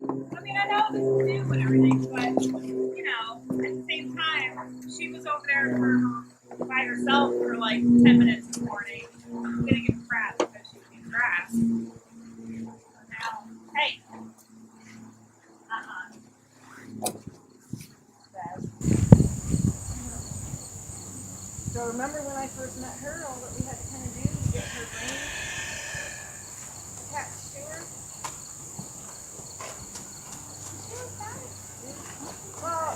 I mean, I know this is new and everything, but you know, at the same time, she was over there by herself for like 10 minutes this morning, getting in crap because she was eating grass. So now, hey, So remember when I first met her, all that we had to kind of do to get her brain attached to her? she was fine. Well,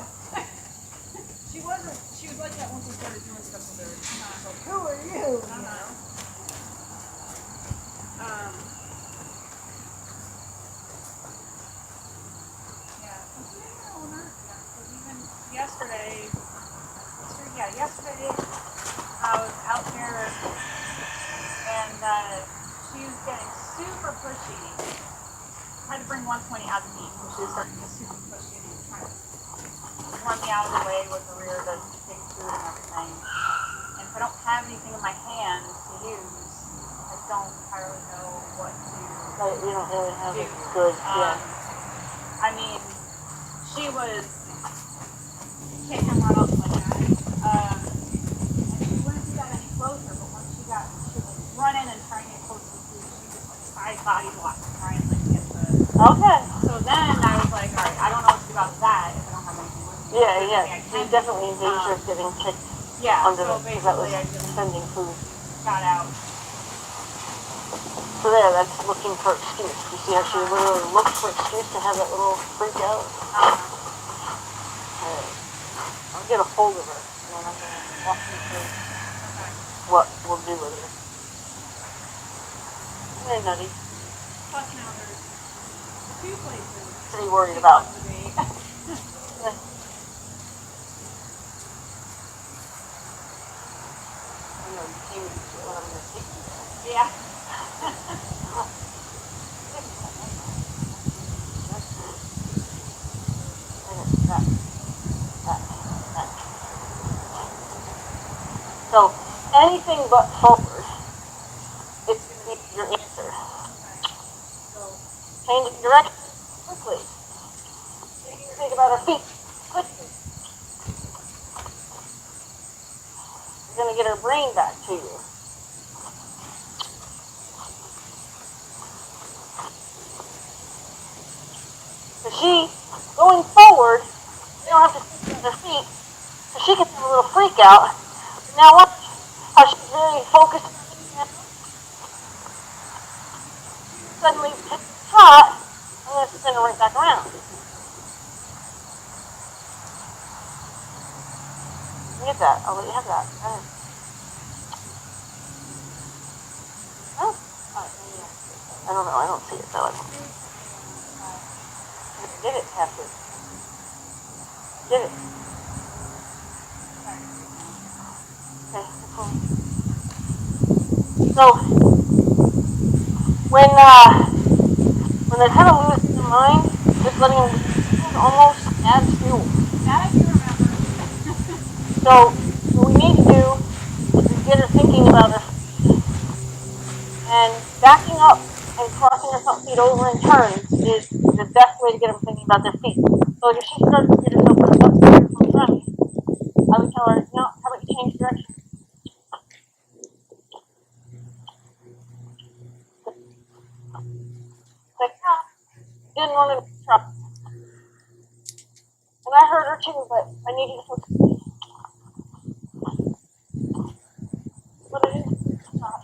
she was like that once we started doing stuff with her. Like, who are you? You know? Yeah, so she didn't know her. Yeah, so even yesterday, I was out there and she was getting super pushy. I had to bring 120 out to eat when she was starting to get super pushy and trying to run me out of the way with the rear to take food and everything. And if I don't have anything in my hand to use, I don't entirely know what to Right, we don't really have do. it good, yeah. I mean, she was kicking right off my back. And she wouldn't do that any closer, but once she was running and trying to get close to the food, she just like side body blocked to try and like get the. Okay. So then I was like, all right, I don't know what to do about that if I don't have anything with me. Yeah. She definitely in danger of getting kicked under so because that was basically I just sending food. got out. So there, that's looking for excuse. You see how she literally looked for excuse to have that little freak out? I'll get a hold of her and then I'm going to walk you through what we'll do with her. Very nutty. Plus now there's 2 places. What are you worried about? To be. I know you came to what I'm going to take you there. Yeah. So anything but forward is going to be your answer. So change direction quickly. Think about our feet quickly. You're going to get her brain back to you. So she, going forward, you don't have to sit on her feet, so she can have a little freak out. Now watch how she's very focused. Suddenly takes a shot, I'm going to spin her right back around. Get that. I'll let you have that. Go ahead. Oh, I don't know. I don't see it though. Did it, Captain? Did it? Okay, cool. So when they're kind of losing their mind, just letting them almost adds fuel. That I do remember. So what we need to do is get her thinking about her feet. And backing up and crossing her front feet over in turns is the best way to get them thinking about their feet. So if she starts to get herself upstairs from running, I would tell her, no, how about you change direction? Like, no, didn't want to trouble. And I heard her too, but I need you to focus. What it is, stop.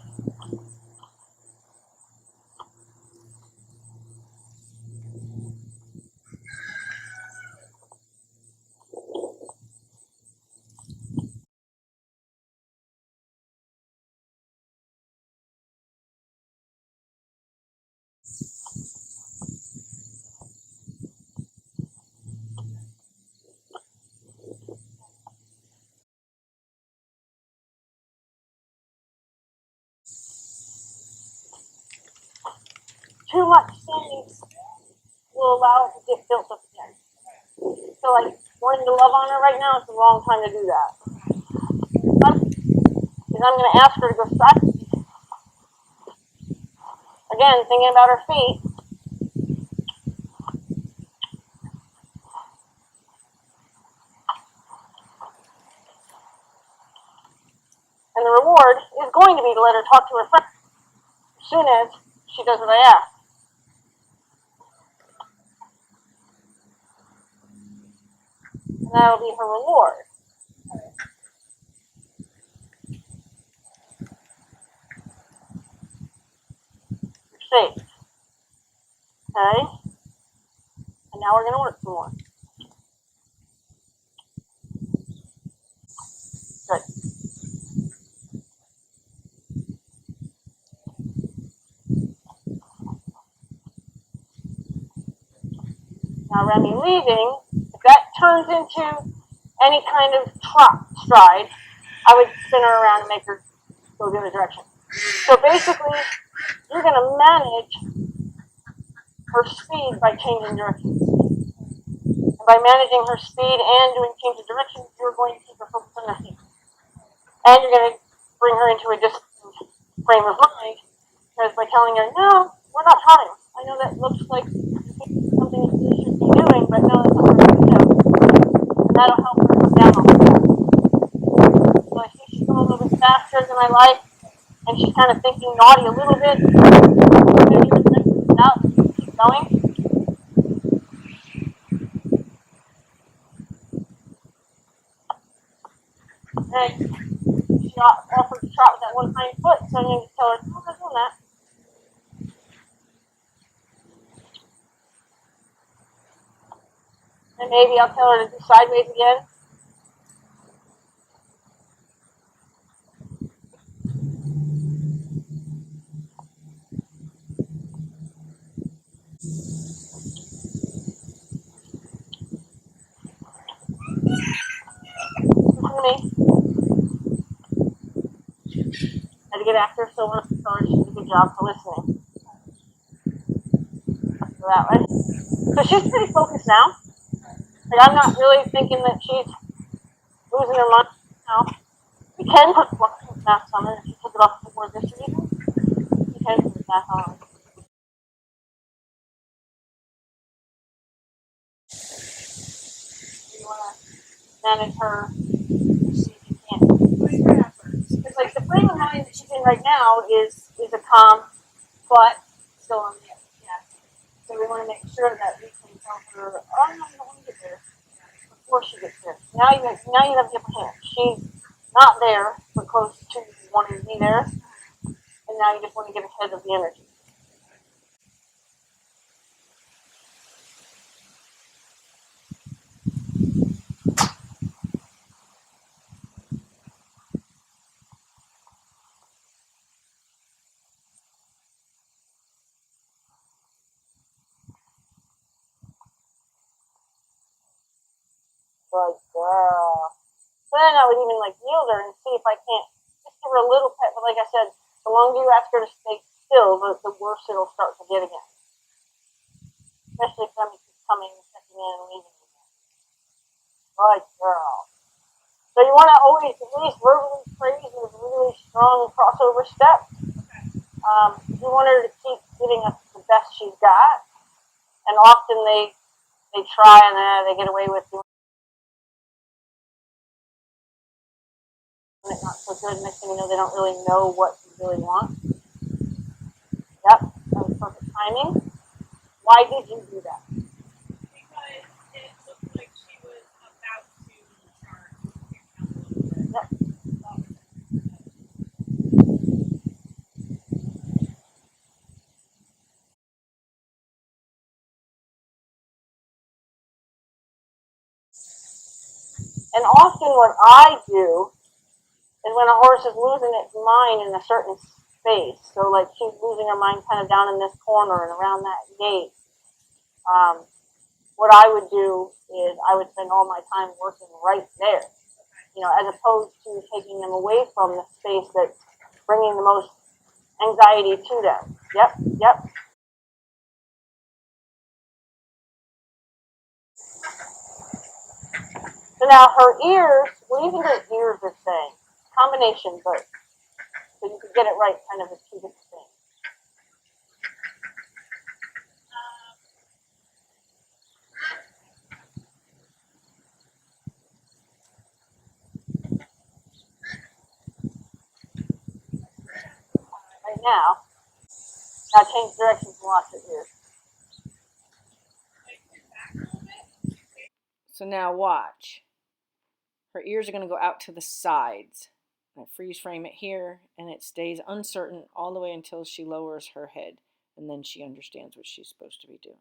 Too much standing will allow it to get built up again. So like wanting to love on her right now is the wrong time to do that. Because I'm going to ask her to go sideways. Again, thinking about her feet. reward is going to be to let her talk to her friend as soon as she does what I ask. And that'll be her reward. You're safe. Okay? And now we're going to work some more. Good. Now Remy leaving, if that turns into any kind of stride, I would spin her around and make her go the other direction. So basically, you're going to manage her speed by changing directions. And by managing her speed and doing change of directions, you're going to keep her focused on her feet. And you're going to bring her into a disciplined frame of mind, because by telling her, no, we're not trying. I know that looks like something that you should be doing, but no, that's not what we're going to do. And that'll help her come down a little bit. So I see she's going a little bit faster than I like, and she's kind of thinking naughty a little bit. Now, keep going. And she offered to trot with that one hind foot, so I'm going to tell her, no, I'm not doing that. And maybe I'll tell her to do sideways again. Listen to me. I had to get after her, so I want to tell her she did a good job for listening. So that way. So she's pretty focused now. Like, I'm not really thinking that she's losing her mind now. You can put the mask on her if she took it off before this reason. You can put the mask on her. You want to manage her, see if you can. Because like the frame of mind that she's in right now is a calm, but still on the edge. Yeah. So we want to make sure that we can tell her, oh no, you don't want to get there before she gets there. Now you have the upper hand. She's not there, but close to wanting to be there, and now you just want to get ahead of the energy. Good girl. So then I would even like yield her and see if I can't just give her a little pet. But like I said, the longer you ask her to stay still, the worse it'll start to get again. Especially if somebody keeps coming, checking in, and leaving again. Good girl. So you want to always at least verbally praise with a really strong crossover step. You want her to keep giving us the best she's got. And often they try and they get away with doing it not so good. Next thing you know, they don't really know what you really want. Yep, that was perfect timing. Why did you do that? Because it looked like she was about to start picking up a little bit. Yep. And often what I do is when a horse is losing its mind in a certain space, so like she's losing her mind kind of down in this corner and around that gate, what I would do is I would spend all my time working right there, as opposed to taking them away from the space that's bringing the most anxiety to them. Yep. So now her ears, what do you think her ears are saying? Combination both. So you can get it right kind of as two different things. now. Now change directions and watch her ears. So now watch. Her ears are going to go out to the sides. I freeze frame it here, and it stays uncertain all the way until she lowers her head, and then she understands what she's supposed to be doing.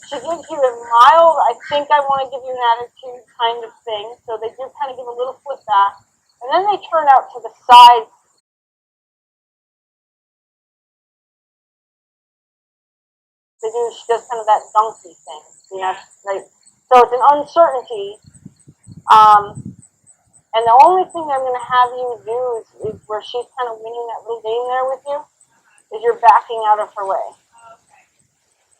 She gives you a mild, I think I want to give you an attitude kind of thing. So they do kind of give a little flip back. And then they turn out to the side. She does kind of that donkey thing, you know, right? So it's an uncertainty. And the only thing I'm going to have you do is where she's kind of winning that little game there with you, is you're backing out of her way.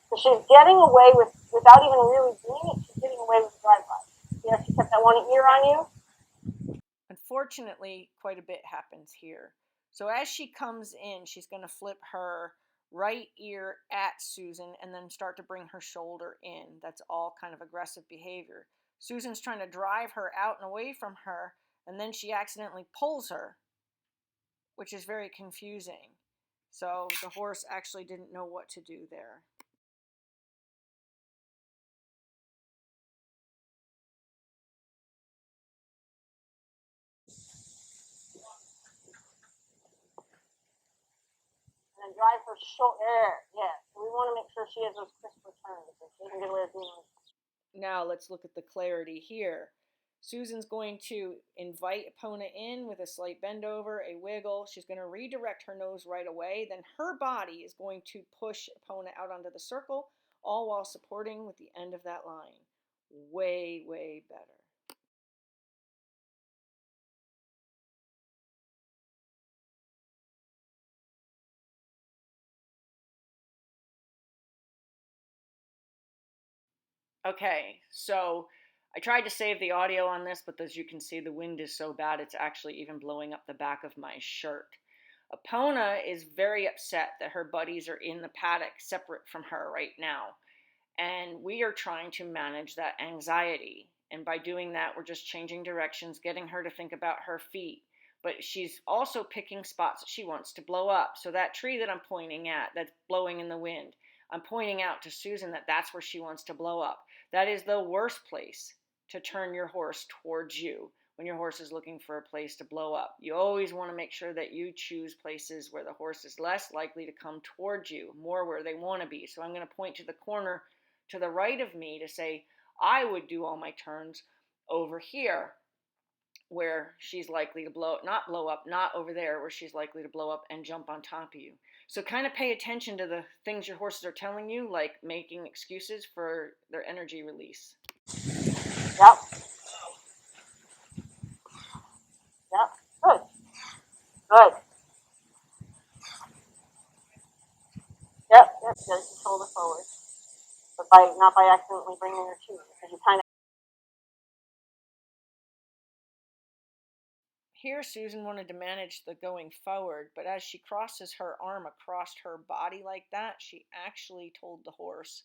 So she's getting away without even really doing it, she's getting away with drive-by. You know, she kept that one ear on you. Unfortunately, quite a bit happens here. So as she comes in, she's going to flip her right ear at Susan and then start to bring her shoulder in. That's all kind of aggressive behavior. Susan's trying to drive her out and away from her, and then she accidentally pulls her, which is very confusing. So the horse actually didn't know what to do there. And then drive her shoulder. Yeah. So we want to make sure she has those crisp returns. And she doesn't get away with doing it. Now let's look at the clarity here. Susan's going to invite Epona in with a slight bend over, a wiggle. She's going to redirect her nose right away. Then her body is going to push Epona out onto the circle, all while supporting with the end of that line. Way, way better. Okay, so I tried to save the audio on this, but as you can see, the wind is so bad it's actually even blowing up the back of my shirt. Epona is very upset that her buddies are in the paddock separate from her right now. And we are trying to manage that anxiety. And by doing that, we're just changing directions, getting her to think about her feet. But she's also picking spots that she wants to blow up. So that tree that I'm pointing at, that's blowing in the wind, I'm pointing out to Susan that that's where she wants to blow up. That is the worst place to turn your horse towards you when your horse is looking for a place to blow up. You always want to make sure that you choose places where the horse is less likely to come towards you, more where they want to be. So I'm going to point to the corner to the right of me to say I would do all my turns over here where she's likely to blow up, not over there where she's likely to blow up and jump on top of you. So kind of pay attention to the things your horses are telling you, like making excuses for their energy release. Yep. Yep. Good. Good. Yep. Yep. You gotta control the forward, but not by accidentally bringing her to you, because you kind of. Here, Susan wanted to manage the going forward, but as she crosses her arm across her body like that, she actually told the horse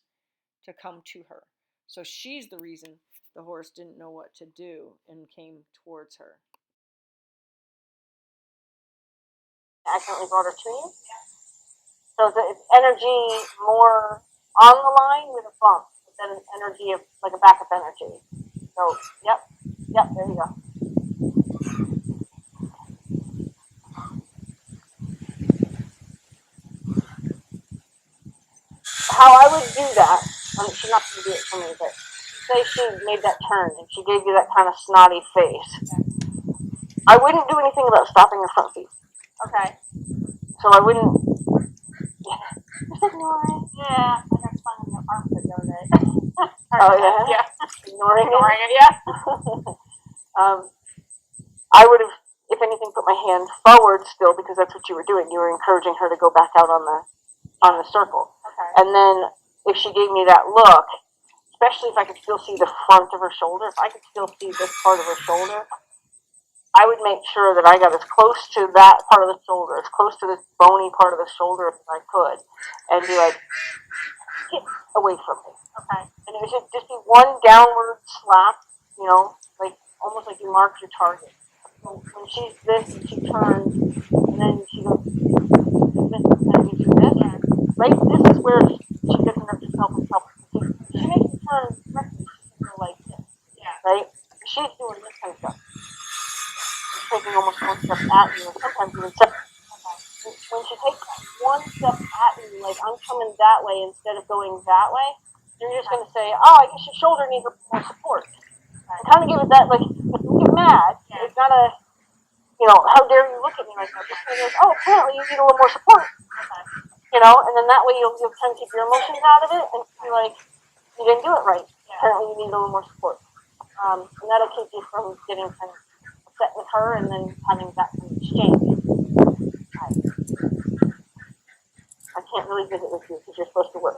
to come to her. So she's the reason the horse didn't know what to do and came towards her. Accidentally brought her to you. So it's energy more on the line with a bump, but then an energy of like a backup energy. So yep. There you go. How I would do that, she's not going to do it for me, but say she made that turn and she gave you that kind of snotty face. I wouldn't do anything about stopping her front feet. Okay. So I wouldn't. Yeah, I got spun on your armpit the other day. Oh yeah. Yeah. Ignoring it. Yeah. I would have, if anything, put my hand forward still, because that's what you were doing. You were encouraging her to go back out on the circle. Okay. And then if she gave me that look, especially if I could still see the front of her shoulder, if I could still see this part of her shoulder, I would make sure that I got as close to that part of the shoulder, as close to this bony part of the shoulder as I could, and be like, get away from me. Okay. And it should just be one downward slap, you know, like almost like you mark your target. So when she's this, and she turns, and then she goes this, and then you do this. Yeah. Right? This is where she doesn't have to self-control. She makes the turn correctly. She can go like this. Yeah. Right? She's doing this kind of stuff. She's taking almost one step at you, or sometimes even separate. When she takes one step at you, like I'm coming that way instead of going that way, you're just going to say, oh, I guess your shoulder needs more support. And kind of give it that, like, if you get mad, it's not a, you know, how dare you look at me like that. Just kind of goes, oh, apparently you need a little more support. You know, and then that way you'll kind of keep your emotions out of it and be like, you didn't do it right. Apparently you need a little more support. And that'll keep you from getting kind of upset with her and then having that kind of exchange. I can't really visit with you because you're supposed to work.